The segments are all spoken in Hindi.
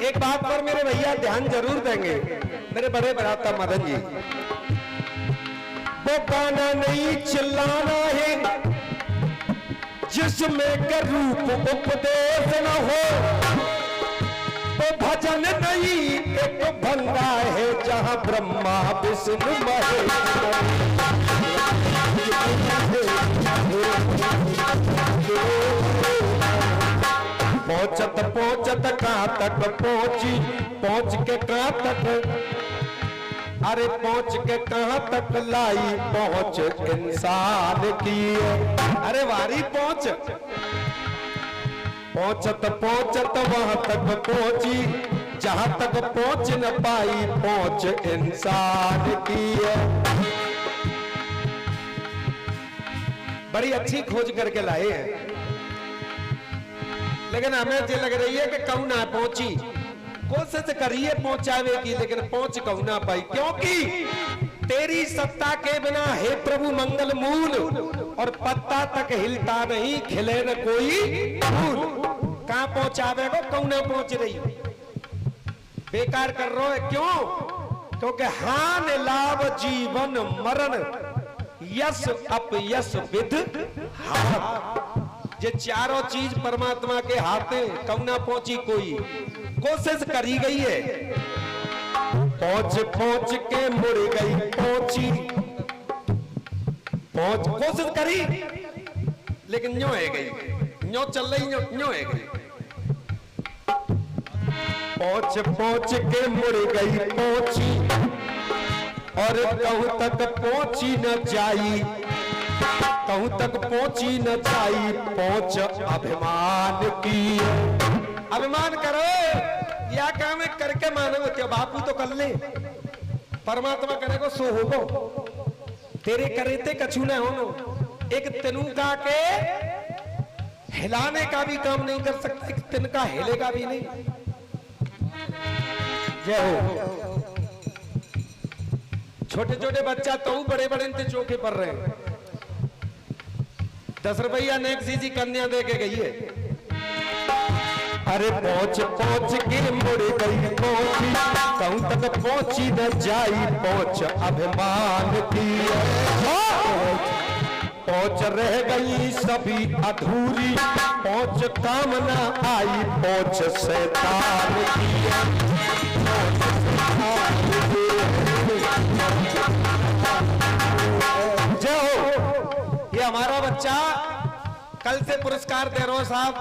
एक बात पर मेरे भैया ध्यान जरूर देंगे, मेरे बड़े भ्राता मदन जी। वो गाना नहीं चिल्लाना है जिसमें के रूप उपदेश न हो, वो भजन नहीं एक भंगा है जहां ब्रह्मा विष्णु महेश। पहुंचत पहुंचत कहां तक पहुंची, पहुंच के कहां तक, अरे पहुंच के कहां तक लाई पहुंच इंसान की। अरे वारी पहुंच, पहुंचत पहुंचत वहां तक पहुंची जहां तक पहुंच न पाई पहुंच इंसान की। बड़ी अच्छी खोज करके लाए हैं, लेकिन हमें ये लग रही है कि कहूं ना पहुंची, कोशिश करिए पहुंचावे की, लेकिन पहुंच कहूं ना पाई, क्योंकि तेरी सत्ता के बिना हे प्रभु मंगल मूल, और पत्ता तक हिलता नहीं खिले न कोई फूल। कहां पहुंचावे को कहूं ना पहुंच रही, बेकार कर रहे हो। क्यों? क्योंकि हान लाभ जीवन मरण यश अपयश विध हाथ, ये चारों चीज परमात्मा के हाथ है, कहूं ना पहुंची कोई, कोशिश करी गई है। पहुंच पहुंच के मुड़ गई पहुंची, पहुंच कोशिश करी लेकिन न्यों है गई, न्यों चल रही न्यों है गई। पहुंच पहुंच के मुड़ गई पहुंची, और कहूं तक पहुंची न जाई, कहूं तक पहुंची न जाई पहुंच अभिमान की। अभिमान करो या काम करके मानो, क्या बापू तो कर ले, परमात्मा करे को सो होगो, तेरे करे थे कछु न होनो। एक तिनका के हिलाने का भी काम नहीं कर सकता, एक तिनका हिलेगा भी नहीं। जय हो। छोटे छोटे बच्चा तो बड़े बड़े इंते चौके पर रहे, 10 रुपया नेक्सी जी कन्या दे के गई है। अरे पहुंच पहुंच के मुड़ गई पहुंची, कहूं तक पहुंची न जाई पहुंच अभिमान की। पहुंच रह गई सभी अधूरी, पहुंच काम न आई पहुंच शैतान की। जय हो। ये हमारा बच्चा कल से पुरस्कार दे रहा साहब,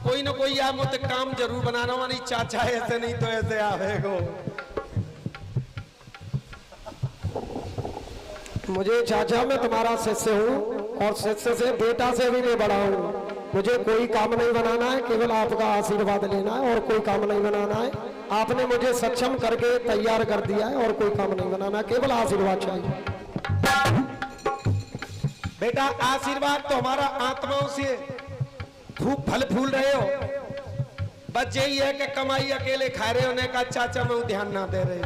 कोई ना कोई आप मुझे काम जरूर बनाना, वाली चाचा ऐसे नहीं तो ऐसे आवेगो। मुझे चाचा मैं तुम्हारा शिष्य हूँ, और शिष्य से बेटा से भी मैं बड़ा हूँ। मुझे कोई काम नहीं बनाना है, केवल आपका आशीर्वाद लेना है, और कोई काम नहीं बनाना है। आपने मुझे सक्षम करके तैयार कर दिया है, और कोई काम नहीं बनाना, केवल आशीर्वाद चाहिए। बेटा आशीर्वाद तो हमारा आत्माओं से खूब फल फूल रहे हो, बस यही है कि कमाई अकेले खा रहे हो, ने का चाचा मैं ध्यान ना दे रहे।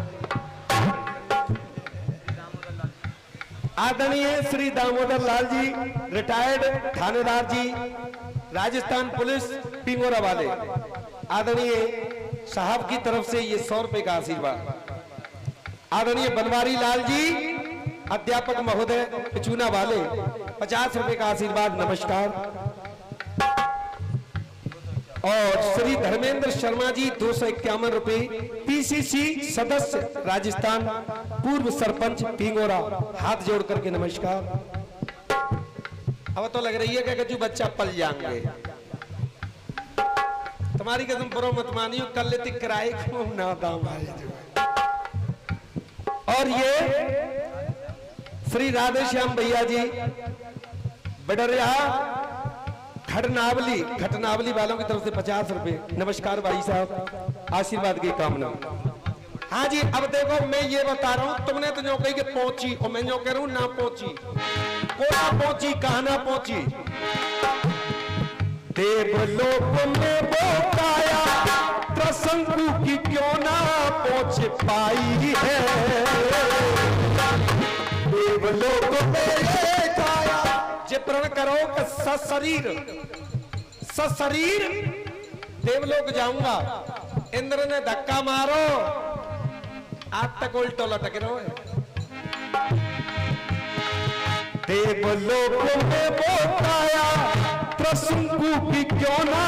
आदरणीय श्री दामोदर लाल जी, रिटायर्ड थानेदार जी, राजस्थान पुलिस पिंगोरा वाले, आदरणीय साहब की तरफ से ये 100 रुपए का आशीर्वाद। आदरणीय बनवारी लाल जी, अध्यापक महोदय पिचूना वाले, 50 रुपए का आशीर्वाद। नमस्कार। और श्री धर्मेंद्र शर्मा जी 251 रुपए, पीसीसी सदस्य राजस्थान, पूर्व सरपंच पिंगोरा, हाथ जोड़ करके नमस्कार। अब तो लग रही है कि जो बच्चा पल जाएंगे, तुम्हारी कसम परो मत मानियो, कल लेती किराए को ना दाम आए। और ये श्री राधे श्याम भैया जी बडरिया घटनावली वालों की तरफ से 50 रुपए। नमस्कार भाई साहब, आशीर्वाद की कामना। हाँ जी, अब देखो मैं ये बता रहा हूं, तुमने तो जो कही कि पहुंची, और मैं जो कह रहा हूं ना पहुंची, को ना पहुंची, कहा ना पहुंची। देवलोक में वो काया त्रसंकु की क्यों ना पहुंच पाई है, देवलोक में ये काया जे प्रण करो कि सशरीर सशरीर देवलोक जाऊंगा। इंद्र ने धक्का मारो, आज तक उल्टो लटक रहो है। देवलोक में बोताया त्रसंकु की क्यों ना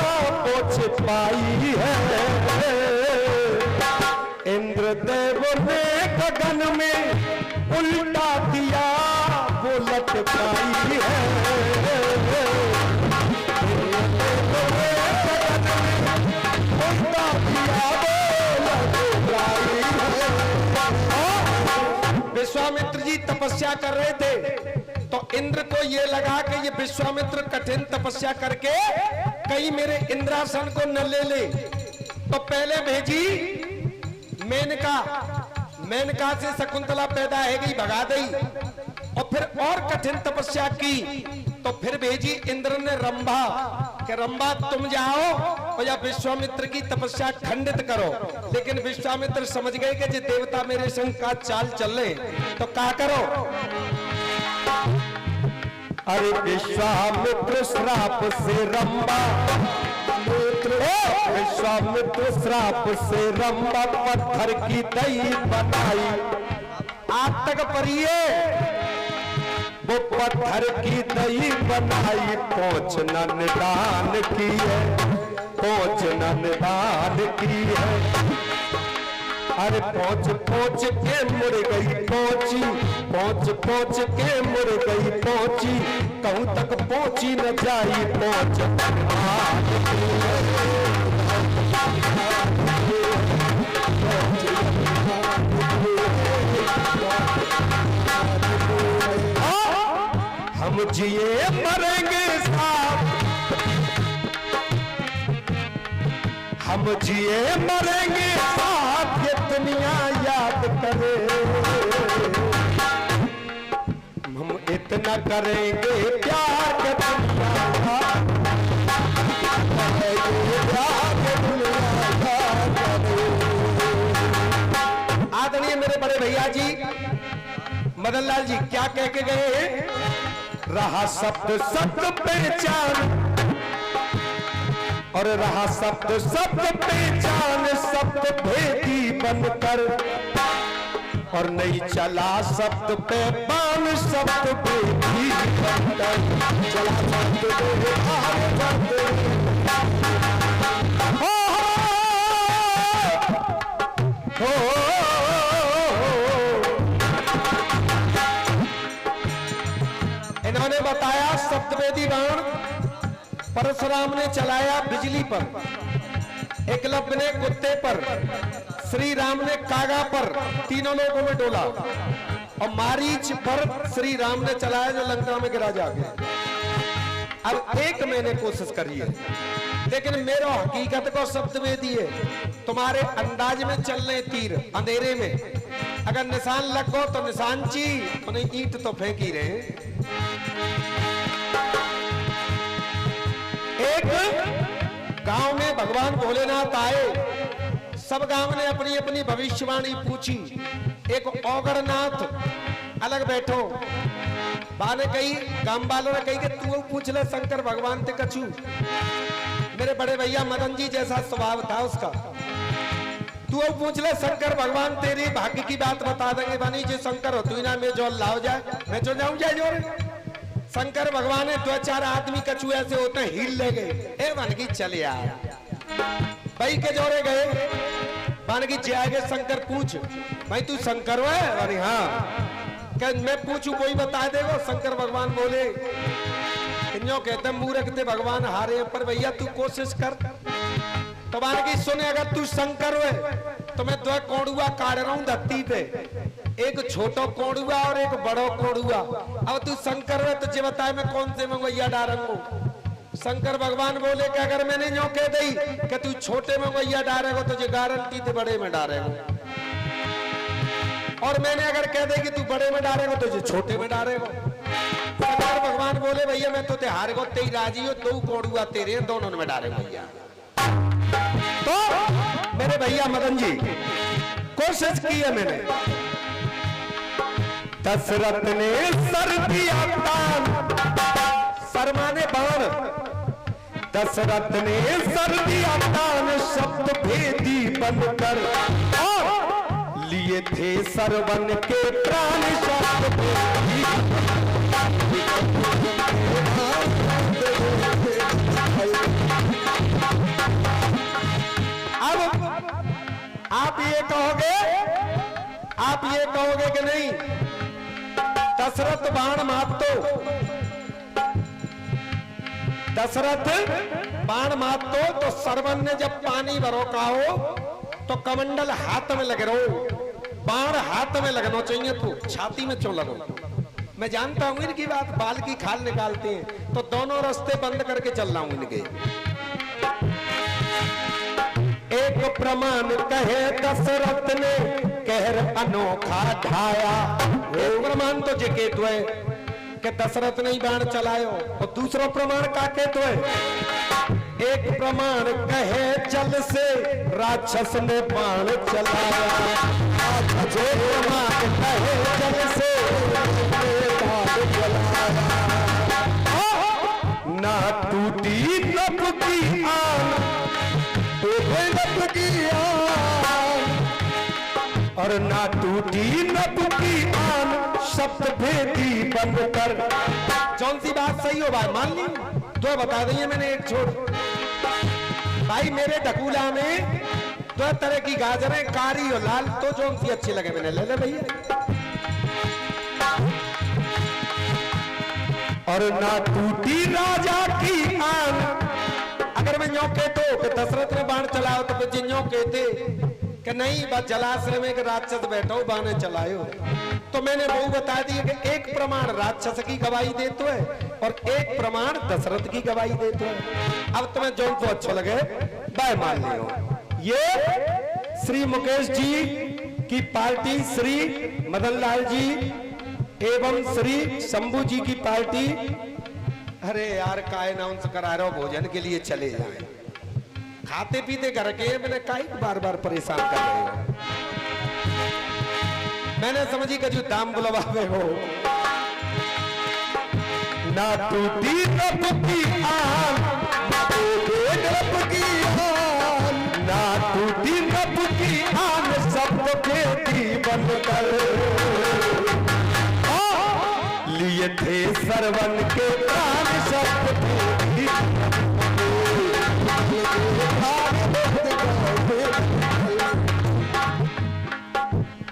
पहुंच पाई है। इंद्रदेव ने गगन में उल्टा दिया, वो लट पाई है। विश्वामित्र जी तपस्या कर रहे थे, तो इंद्र को ये लगा कि ये विश्वामित्र कठिन तपस्या करके कहीं मेरे इंद्रासन को न ले ले, तो पहले भेजी मेनका। मेनका से शकुंतला पैदा है गई, भगा दी, और फिर और कठिन तपस्या की, तो फिर भेजी इंद्र ने रंभा कि रंभा तुम जाओ और या विश्वामित्र की तपस्या खंडित करो। लेकिन विश्वामित्र समझ गए कि ये देवता मेरे संग का चाल चल रहे, तो क्या करो। अरे विश्वामित्र श्राप से रंभा, विश्वामित्र श्राप से रंभा पत्थर की दही बनाई। आज तक परिये वो पत्थर की दही बनाई, पहुंच न निदान की है, पहुंच न निदान की है। अरे पहुंच पहुंच के मुड़ गई पहुंची, पहुंच पहुंच के मुड़ गई पहुंची, कहूं तक पहुंची न जाई, पहुंच निदान की है। हम जिए मरेंगे साथ, हम जिए मरेंगे साथ, ये दुनिया याद करे। हम इतना करेंगे प्यार के दुनिया, आदरणीय मेरे बड़े भैया जी मदन लाल जी क्या कह के गए। रहा शब्द शब्द पहचान, और रहा शब्द शब्द पहचान, शब्द भेदी बनकर, और नहीं चला शब्द पे बान, शब्द भेदी बनकर चला शब्द इन्होंने बताया सप्तवेदी बाण परशुराम ने चलाया बिजली पर, एकलव्य ने कुत्ते पर, श्री राम ने कागा पर, तीनों लोगों में डोला, और मारीच पर श्री राम ने चलाया जो लंका में गिरा जाके। अब एक मैंने कोशिश करी है, लेकिन मेरा हकीकत को सप्तवेदी है। तुम्हारे अंदाज में चल रहे तीर अंधेरे में, अगर निशान लग गो तो निशान ची, उन्हें ईंट तो फेंक ही रहे। एक गांव में भगवान भोलेनाथ आए, सब गांव ने अपनी अपनी भविष्यवाणी पूछी। एक औगरनाथ अलग बैठो, बाने कही गांव वालों ने कही कि तू पूछ ले शंकर भगवान ते कछु। मेरे बड़े भैया मदन जी जैसा स्वभाव था उसका, तू पूछ ले शंकर भगवान तेरी भाग्य की बात बता देंगे। बानी जी शंकर हो तू ना, मैं जो लाओ जाए, मैं जो जाऊं जाए जोर। शंकर भगवान ने दो चार आदमी कछु ऐसे होते हैं हिल ले गए, ए बन की चले यार भाई के जोरे गए। बन की जाएगे शंकर पूछ भाई तू शंकर है? अरे हाँ, क्या मैं पूछू कोई बता देगा? शंकर भगवान बोले क्यों कहते मूर्ख थे भगवान हारे, पर भैया तू कोशिश कर। तो मान की सुने, अगर तू शंकर है तो मैं दो कोड़ुआ काट रहा हूं धरती पे, एक छोटो कोड़ुआ और एक बड़ो कोड़ुआ। अब तू शंकर है तो जे बताए मैं कौन से मंगैया डारूंगा? शंकर भगवान बोले कि अगर मैंने जो कह दी कि तू छोटे मंगैया डारेगा तो जे गारंटी थे बड़े में डारेगा, और मैंने अगर कह दे कि तू बड़े में डारेगा तो जे छोटे में डारेगा। शंकर भगवान बोले भैया मैं तो हार गो, तेरी राजी हो, दो कोड़ुआ तेरे दोनों में डारे भैया। तो मेरे भैया मदन जी कोशिश की है मैंने। दशरथ ने सर दिया तान, शर्मा ने बाण, दशरथ ने सर दिया तान शब्द भेदी बनकर और लिए थे सरवन के प्राण शब्द भेदी। अब आप ये कहोगे कि नहीं दशरथ बाण मारतो, दशरथ बाण मारतो तो सरवन ने जब पानी भरोका हो तो कमंडल हाथ में लगे रहो, बाण हाथ में लगना चाहिए, तो छाती में क्यों लगो। मैं जानता हूं इनकी बात, बाल की खाल निकालते हैं तो दोनों रास्ते बंद करके चल रहा हूं इनके। एक प्रमाण कहे दशरथ ने कहर अनोखा ढाया। एक प्रमाण तो जे केतु है कि दशरथ ने ही बाण चलायो, और दूसरा प्रमाण का केतु है। एक प्रमाण कहे जल से राक्षस ने बाण चलाया, जो प्रमाण कहे जल से बाण चलाया। ना टूटी नभ की आन, नभ की आन, और ना टूटी नभ की आन शब्द भेदी बनकर। कौन सी बात सही हो भाई, मान ली दो बता दी मैंने, एक छोड़। भाई मेरे ढकूला में दो तरह की गाजरें, कारी और लाल, तो कौन सी अच्छी लगे मैंने ले ले भैया। और ना टूटी राजा की आन, अगर मैं यूं कहते कि दशरथ ने बाण चलाओ तो फिर यूं कहते कि नहीं बस जलाशय में एक राक्षस बैठो बाण चलायो, तो मैंने वो बता दी कि एक प्रमाण राक्षस की गवाही देते है और एक प्रमाण दशरथ की गवाही देते है। अब तुम्हें जो तो अच्छा लगे बाय मान लियो। ये श्री मुकेश जी की पार्टी, श्री मदन लाल जी एवं श्री शंभू जी की पार्टी। अरे यार काय अनाउंस करा रहे हो भोजन के लिए चले जाए, खाते पीते घर के मैंने काई बार बार परेशान कर रहे हो। मैंने समझी कि जो दाम बुलवावे हो। ना टूटी नभ की आन, नभ की आन, ना टूटी नभ की आन शब्द भेदी बनकर लिए थे सरवन के प्राण शब्द भेदी।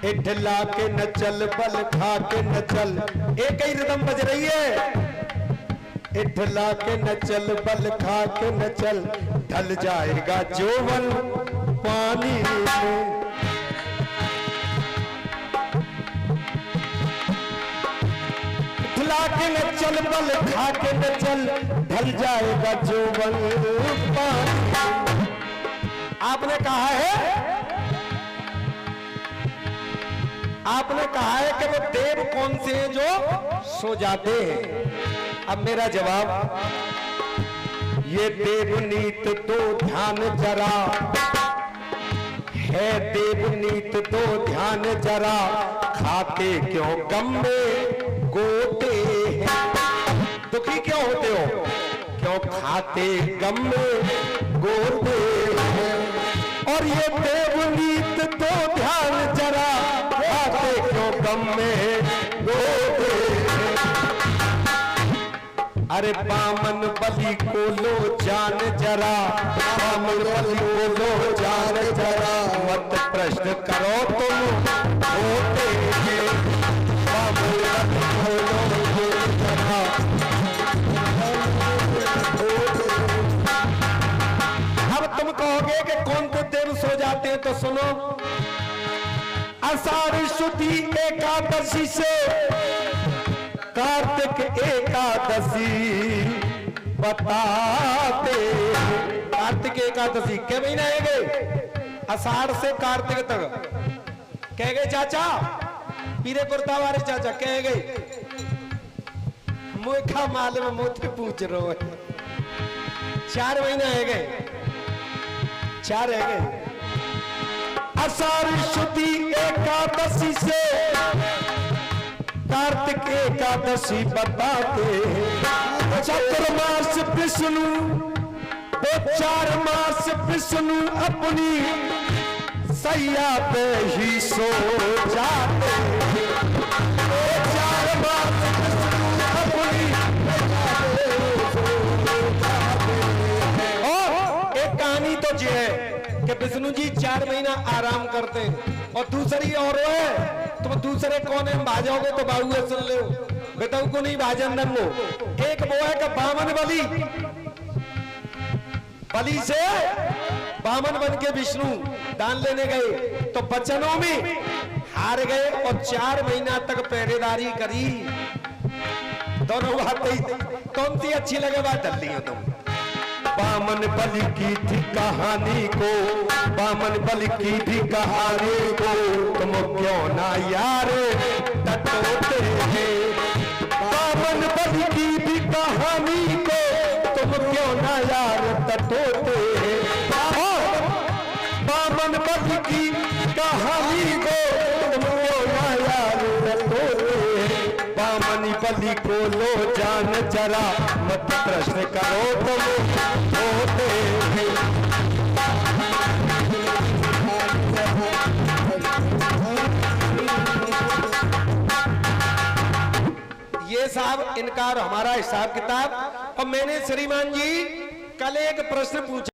इठला के न चल बल खा के न चल, एक ही रिदम बज रही है। इठला के न चल बल खा के न चल, ढल जाएगा जोवन पानी में। इठला के न चल बल खा के न चल, ढल जाएगा जोवन पानी। आपने कहा है, आपने कहा है कि वो देव कौन से हैं जो सो जाते हैं। अब मेरा जवाब, ये देवनीत तो ध्यान जरा है, देवनीत तो ध्यान जरा, खाते क्यों गम में गोते हैं। दुखी क्यों होते हो, क्यों खाते गम में गोते हैं। और ये देवनीत तो ध्यान जरा, खाते क्यों गम में गोते हैं। अरे बामन बलि को लो जान जरा, बामन बलि को लो जान जरा, मत प्रश्न करो तुम होते हैं। बामन बलि को लो जरा, अब तुम कहोगे कि कौन से देव सो जाते हैं, तो सुनो। आषाढ़ शुद्धि एकादशी से कार्तिक एकादशी बताते। कार्तिक एकादशी के महीना है गए, आषाढ़ से कार्तिक तक कह गए चाचा, पीरे कुर्ता वाले चाचा कह गए। मुखा माल में मुझे पूछ रहे हो, 4 महीना है गए, 4 है गए। आषाढ़ शुद्धि एकादशी से कार्तिक एकादशी बताते हैं। चतुर्मास विष्णु 4 मास विष्णु अपनी सैया पे ही सो जाते, 4 मास विष्णु अपनी और एक कहानी तो ये है कि विष्णु जी 4 महीना आराम करते हैं और दूसरी और है तुम दूसरे कोने में भाजोगे तो बाबू सुन लो बेटाऊ को नहीं भाजन वो एक वो है कि बामन बलि से बामन बन के विष्णु दान लेने गए तो बचनों में हार गए और 4 महीना तक पहरेदारी करी। दोनों बातें कौन सी अच्छी लगे बात डल रही हो तुम। बामन बलि की थी कहानी को, बामन बलि की भी कहानी को तुम क्यों ना यार टटोते हैं। बामन बलि की भी कहानी को तुम क्यों ना यार टटोते हैं। बामन बलि की कहानी को तुम क्यों ना यार टटोते हैं। बामन बलि को लो जान जरा मत प्रश्न करो तुम होते हैं। ये साहब इनका और हमारा हिसाब किताब। और मैंने श्रीमान जी कल एक प्रश्न पूछा